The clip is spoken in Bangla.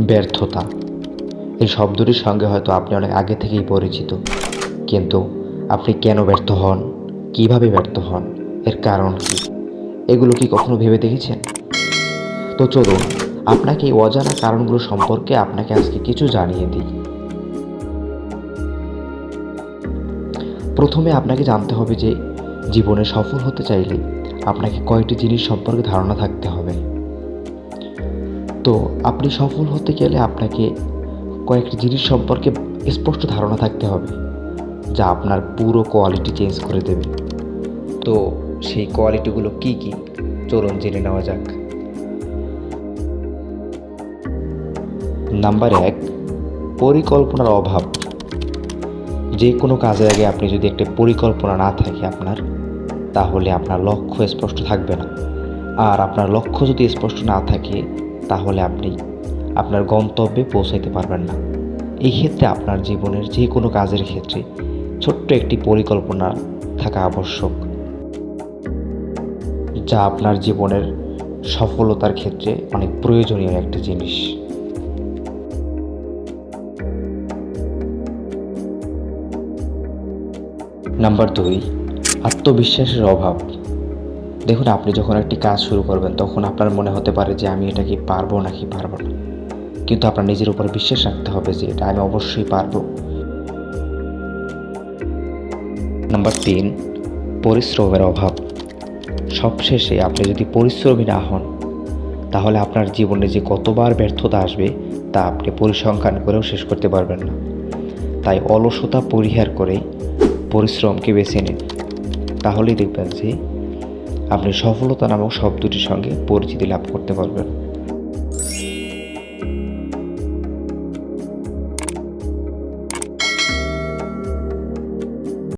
ব্যর্থতা এই শব্দটির সঙ্গে হয়তো আপনি অনেক আগে থেকেই পরিচিত, কিন্তু আপনি কেন ব্যর্থ হন, কিভাবে ব্যর্থ হন, এর কারণ কি, এগুলো কি কখনো ভেবে দেখেছেন? তো চলুন আপনাকে এই অজানা কারণগুলো সম্পর্কে আপনাকে আজকে কিছু জানিয়ে দিই। প্রথমে আপনাকে জানতে হবে যে জীবনে সফল হতে চাইলে আপনাকে কয়েকটি জিনিস সম্পর্কে ধারণা থাকতে হবে। তো আপনি সফল হতে গেলে আপনাকে কয়েকটি জিনিস সম্পর্কে স্পষ্ট ধারণা থাকতে হবে, যা আপনার পুরো কোয়ালিটি চেঞ্জ করে দেবে। তো সেই কোয়ালিটিগুলো কি কি, চলুন জেনে নেওয়া যাক। নাম্বার 1, পরিকল্পনার অভাব। যে কোনো কাজের আগে আপনি যদি একটা পরিকল্পনা না থাকে আপনার, তাহলে আপনার লক্ষ্য স্পষ্ট থাকবে না। আর আপনার লক্ষ্য যদি স্পষ্ট না থাকে, তাহলে আপনি আপনার গন্তব্যে পৌঁছাইতে পারবেন না। এই ক্ষেত্রে আপনার জীবনের যে কোনো কাজের ক্ষেত্রে ছোট্ট একটি পরিকল্পনা থাকা আবশ্যক, যা আপনার জীবনের সফলতার ক্ষেত্রে অনেক প্রয়োজনীয় একটা জিনিস। নাম্বার 2, আত্মবিশ্বাসের অভাব। দেখুন, আপনি যখন একটি কাজ শুরু করবেন তখন আপনার মনে হতে পারে যে আমি এটা কি পারবো নাকি পারবো না, কিন্তু আপনার নিজের উপর বিশ্বাস রাখতে হবে যে এটা আমি অবশ্যই পারবো। নাম্বার 3, পরিশ্রমের অভাব। সবশেষে আপনি যদি পরিশ্রমী না হন, তাহলে আপনার জীবনে যে কতবার ব্যর্থতা আসবে তা আপনি পরিসংখ্যান করেও শেষ করতে পারবেন না। তাই অলসতা পরিহার করে পরিশ্রমকে বেছে নিন, তাহলেই দেখবেন যে আপনি সফলতা নামক শব্দটির সঙ্গে পরিচিতি লাভ করতে পারবেন।